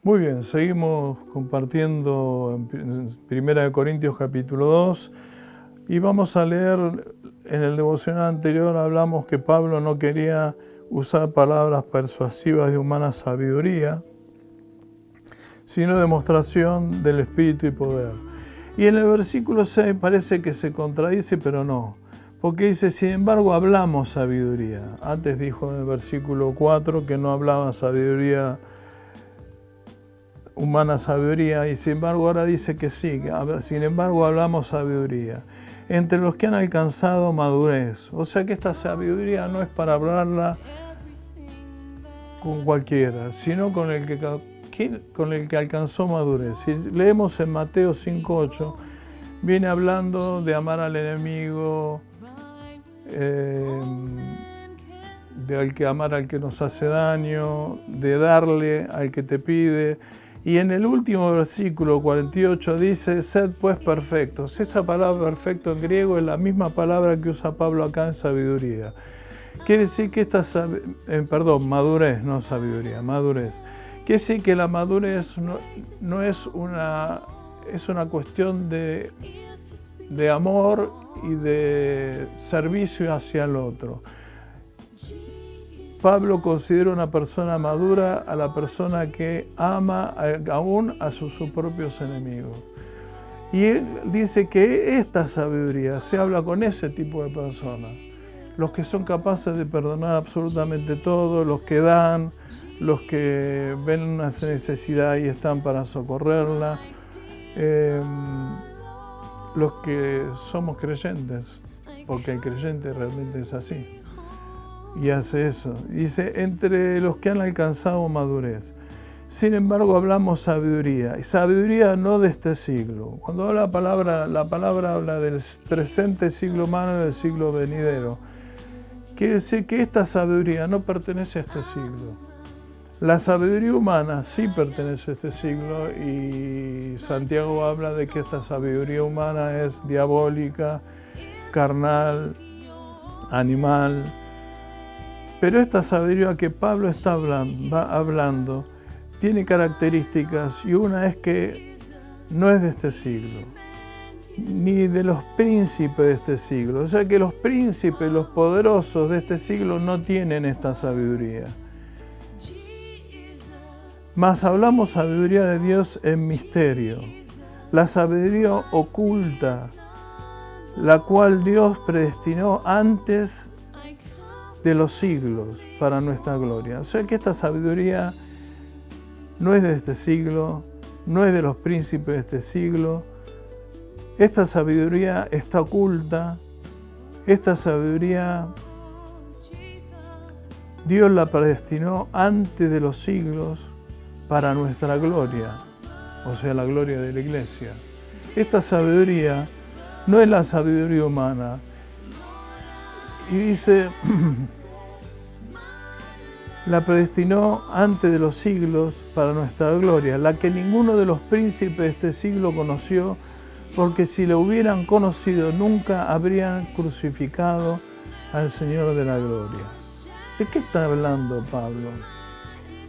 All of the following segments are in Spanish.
Muy bien, seguimos compartiendo en 1 Corintios capítulo 2 y vamos a leer, en el devocional anterior hablamos que Pablo no quería usar palabras persuasivas de humana sabiduría, sino demostración del Espíritu y poder. Y en el versículo 6 parece que se contradice, pero no, porque dice, sin embargo hablamos sabiduría. Antes dijo en el versículo 4 que no hablaba sabiduría, humana sabiduría, y sin embargo ahora dice que sí, sin embargo hablamos sabiduría entre los que han alcanzado madurez. O sea que esta sabiduría no es para hablarla con cualquiera, sino con el que alcanzó madurez. Si leemos en Mateo 5:8, viene hablando de amar al enemigo, de amar al que nos hace daño, de darle al que te pide. Y en el último versículo 48 dice, sed pues perfectos. Esa palabra perfecto en griego es la misma palabra que usa Pablo acá en sabiduría. Quiere decir que madurez, no sabiduría, madurez. Quiere decir que la madurez no es una cuestión de amor y de servicio hacia el otro. Pablo considera una persona madura a la persona que ama aún a sus propios enemigos. Y él dice que esta sabiduría se habla con ese tipo de personas. Los que son capaces de perdonar absolutamente todo, los que dan, los que ven una necesidad y están para socorrerla, los que somos creyentes, porque el creyente realmente es así. Y hace eso. Dice, entre los que han alcanzado madurez. Sin embargo, hablamos sabiduría. Y sabiduría no de este siglo. Cuando habla la palabra habla del presente siglo humano y del siglo venidero. Quiere decir que esta sabiduría no pertenece a este siglo. La sabiduría humana sí pertenece a este siglo y Santiago habla de que esta sabiduría humana es diabólica, carnal, animal. Pero esta sabiduría que Pablo está hablando tiene características, y una es que no es de este siglo, ni de los príncipes de este siglo. O sea que los príncipes, los poderosos de este siglo no tienen esta sabiduría. Mas hablamos sabiduría de Dios en misterio, la sabiduría oculta, la cual Dios predestinó antes de los siglos para nuestra gloria. O sea que esta sabiduría no es de este siglo, no es de los príncipes de este siglo. Esta sabiduría está oculta, esta sabiduría Dios la predestinó antes de los siglos para nuestra gloria, o sea, la gloria de la iglesia. Esta sabiduría no es la sabiduría humana. Y dice, la predestinó antes de los siglos para nuestra gloria, la que ninguno de los príncipes de este siglo conoció, porque si la hubieran conocido nunca habrían crucificado al Señor de la gloria. ¿De qué está hablando Pablo?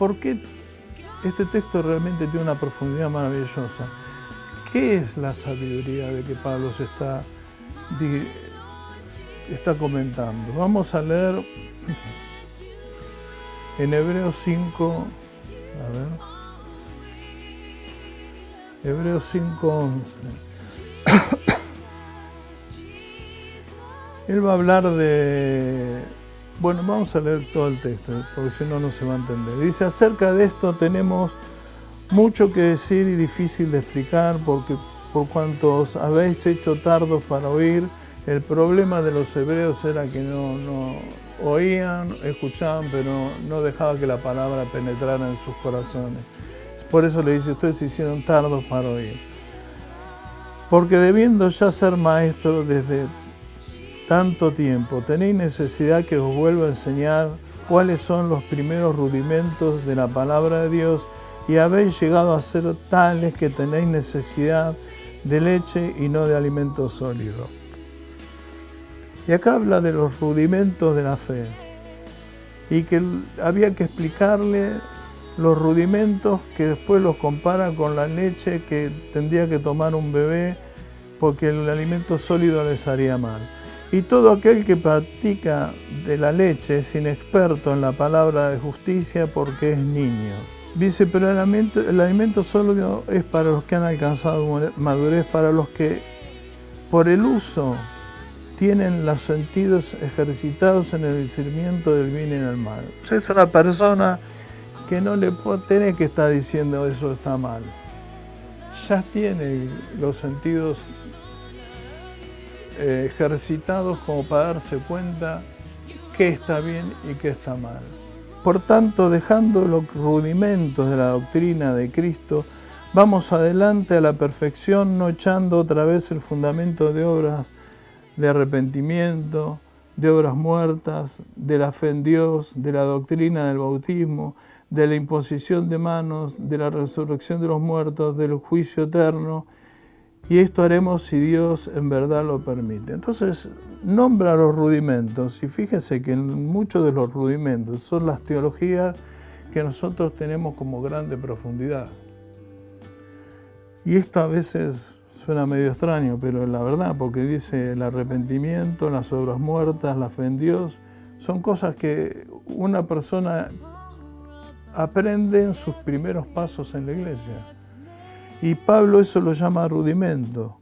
¿Por qué este texto realmente tiene una profundidad maravillosa? ¿Qué es la sabiduría de que Pablo se está comentando? Vamos a leer en Hebreos 5, Hebreos 5:11. Él va a hablar vamos a leer todo el texto, porque si no, no se va a entender. Dice, acerca de esto tenemos mucho que decir y difícil de explicar, porque por cuanto os habéis hecho tardos para oír. El problema de los hebreos era que no oían, escuchaban, pero no dejaba que la palabra penetrara en sus corazones. Por eso le dice, ustedes se hicieron tardos para oír. Porque debiendo ya ser maestros desde tanto tiempo, tenéis necesidad que os vuelva a enseñar cuáles son los primeros rudimentos de la palabra de Dios, y habéis llegado a ser tales que tenéis necesidad de leche y no de alimento sólido. Y acá habla de los rudimentos de la fe y que había que explicarle los rudimentos que después los compara con la leche que tendría que tomar un bebé porque el alimento sólido les haría mal. Y todo aquel que practica de la leche es inexperto en la palabra de justicia porque es niño. Dice, pero el alimento sólido es para los que han alcanzado madurez, para los que por el uso tienen los sentidos ejercitados en el discernimiento del bien y del mal. Es una persona que no le tiene que estar diciendo eso está mal. Ya tiene los sentidos ejercitados como para darse cuenta qué está bien y qué está mal. Por tanto, dejando los rudimentos de la doctrina de Cristo, vamos adelante a la perfección, no echando otra vez el fundamento de obras de arrepentimiento, de obras muertas, de la fe en Dios, de la doctrina del bautismo, de la imposición de manos, de la resurrección de los muertos, del juicio eterno. Y esto haremos si Dios en verdad lo permite. Entonces, nombra los rudimentos y fíjese que muchos de los rudimentos son las teologías que nosotros tenemos como grande profundidad. Y esto a veces suena medio extraño, pero la verdad, porque dice el arrepentimiento, las obras muertas, la fe en Dios, son cosas que una persona aprende en sus primeros pasos en la iglesia. Y Pablo eso lo llama rudimento.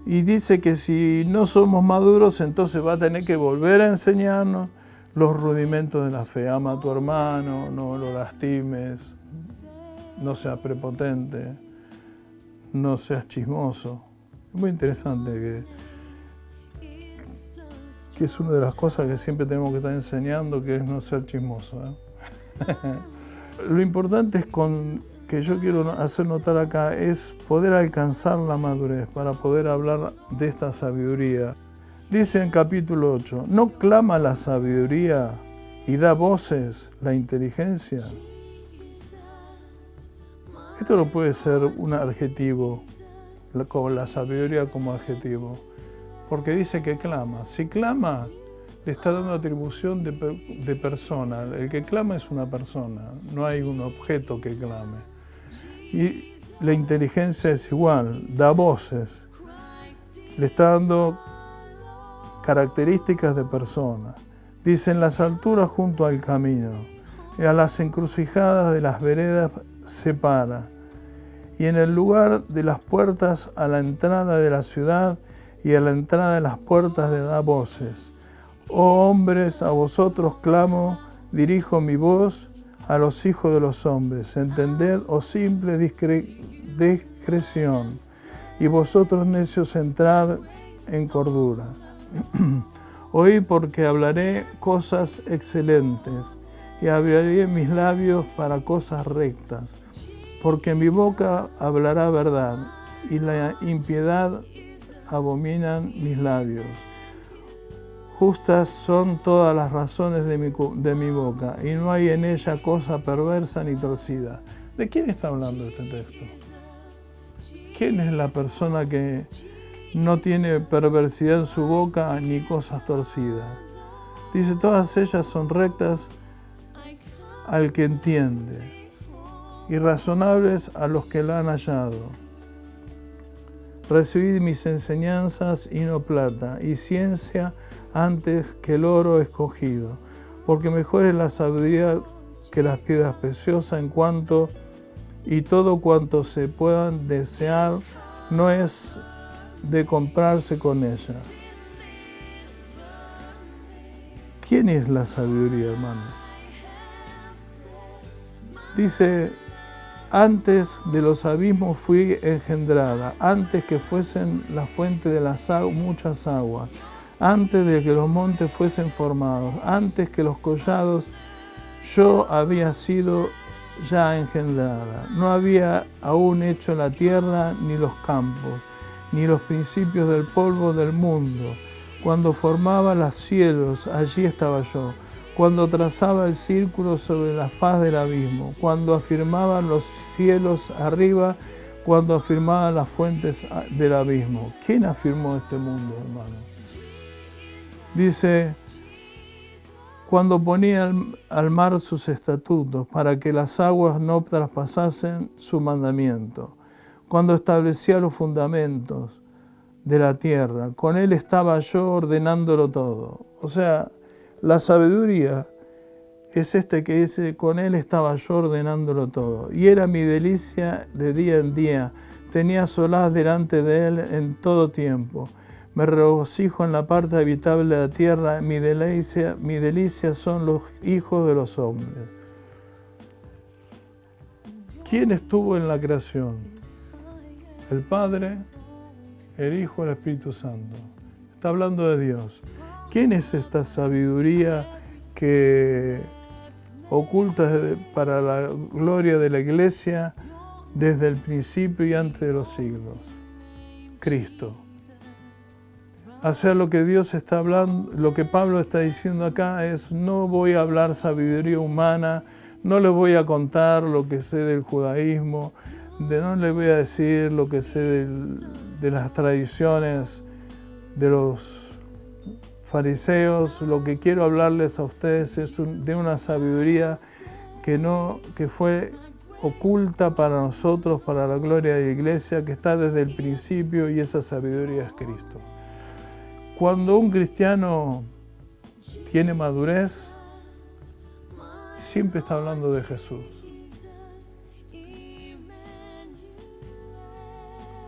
Y dice que si no somos maduros, entonces va a tener que volver a enseñarnos los rudimentos de la fe. Ama a tu hermano, no lo lastimes, no seas prepotente, no seas chismoso. Es muy interesante que es una de las cosas que siempre tenemos que estar enseñando, que es no ser chismoso, ¿eh? Lo importante es que yo quiero hacer notar acá es poder alcanzar la madurez para poder hablar de esta sabiduría. Dice en capítulo 8, ¿no clama la sabiduría y da voces la inteligencia? Esto no puede ser un adjetivo, la sabiduría como adjetivo, porque dice que clama. Si clama, le está dando atribución de persona. El que clama es una persona, no hay un objeto que clame. Y la inteligencia es igual, da voces, le está dando características de persona. Dice, en las alturas junto al camino, y a las encrucijadas de las veredas se para, y en el lugar de las puertas a la entrada de la ciudad y a la entrada de las puertas da voces. Oh hombres, a vosotros clamo, dirijo mi voz, a los hijos de los hombres, entended, oh simple discreción, y vosotros necios entrad en cordura. Oí porque hablaré cosas excelentes, y abriré mis labios para cosas rectas, porque mi boca hablará verdad, y la impiedad abominan mis labios. Justas son todas las razones de mi boca, y no hay en ella cosa perversa ni torcida. ¿De quién está hablando este texto? ¿Quién es la persona que no tiene perversidad en su boca ni cosas torcidas? Dice, todas ellas son rectas al que entiende, y razonables a los que la han hallado. Recibid mis enseñanzas y no plata, y ciencia antes que el oro escogido, porque mejor es la sabiduría que las piedras preciosas y todo cuanto se puedan desear no es de comprarse con ella. ¿Quién es la sabiduría, hermano? Dice, antes de los abismos fui engendrada, antes que fuesen la fuente de las muchas aguas, antes de que los montes fuesen formados, antes que los collados, yo había sido ya engendrada. No había aún hecho la tierra ni los campos, ni los principios del polvo del mundo. Cuando formaba los cielos, allí estaba yo. Cuando trazaba el círculo sobre la faz del abismo, cuando afirmaba los cielos arriba, cuando afirmaba las fuentes del abismo. ¿Quién afirmó este mundo, hermano? Dice, cuando ponía al mar sus estatutos, para que las aguas no traspasasen su mandamiento, cuando establecía los fundamentos de la tierra, con él estaba yo ordenándolo todo. O sea, la sabiduría es que dice, con él estaba yo ordenándolo todo. Y era mi delicia de día en día, tenía solaz delante de él en todo tiempo. Me regocijo en la parte habitable de la tierra, mi delicia son los hijos de los hombres. ¿Quién estuvo en la creación? El Padre, el Hijo, el Espíritu Santo. Está hablando de Dios. ¿Quién es esta sabiduría que oculta para la gloria de la Iglesia desde el principio y antes de los siglos? Cristo. O sea, lo que Dios está hablando, lo que Pablo está diciendo acá es: no voy a hablar sabiduría humana, no les voy a contar lo que sé del judaísmo, no les voy a decir lo que sé de las tradiciones de los fariseos. Lo que quiero hablarles a ustedes es de una sabiduría que fue oculta para nosotros, para la gloria de la Iglesia, que está desde el principio, y esa sabiduría es Cristo. Cuando un cristiano tiene madurez, siempre está hablando de Jesús.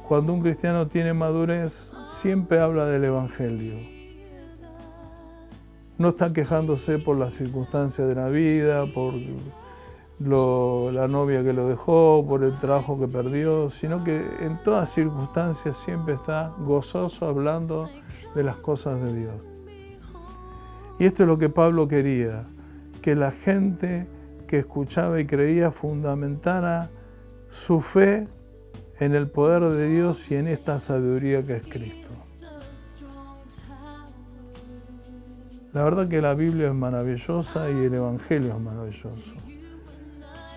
Cuando un cristiano tiene madurez, siempre habla del Evangelio. No está quejándose por las circunstancias de la vida, por la novia que lo dejó, por el trabajo que perdió, sino que en todas circunstancias siempre está gozoso hablando de las cosas de Dios. Y esto es lo que Pablo quería, que la gente que escuchaba y creía fundamentara su fe en el poder de Dios y en esta sabiduría que es Cristo. La verdad que la Biblia es maravillosa y el Evangelio es maravilloso.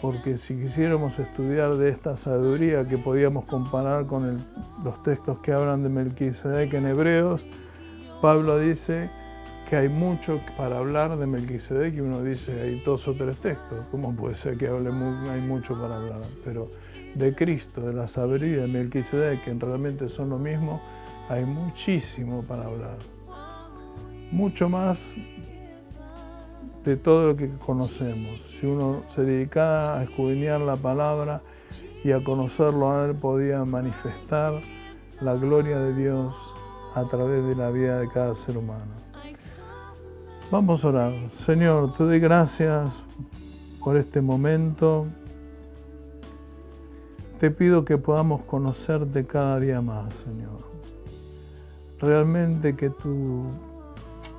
Porque si quisiéramos estudiar de esta sabiduría que podíamos comparar con los textos que hablan de Melquisedec en Hebreos, Pablo dice que hay mucho para hablar de Melquisedec y uno dice, hay 2 o 3 textos. ¿Cómo puede ser que hay mucho para hablar? Pero de Cristo, de la sabiduría de Melquisedec, que realmente son lo mismo, hay muchísimo para hablar. Mucho más de todo lo que conocemos. Si uno se dedicaba a escudriñar la palabra y a conocerlo a él, podía manifestar la gloria de Dios a través de la vida de cada ser humano. Vamos a orar. Señor, te doy gracias por este momento. Te pido que podamos conocerte cada día más, Señor. Realmente que tu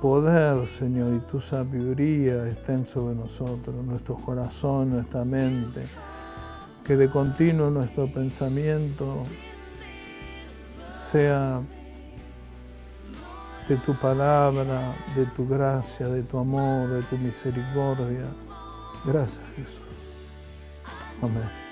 poder, Señor, y tu sabiduría estén sobre nosotros, nuestros corazones, nuestra mente, que de continuo nuestro pensamiento sea de tu palabra, de tu gracia, de tu amor, de tu misericordia. Gracias, Jesús. Amén.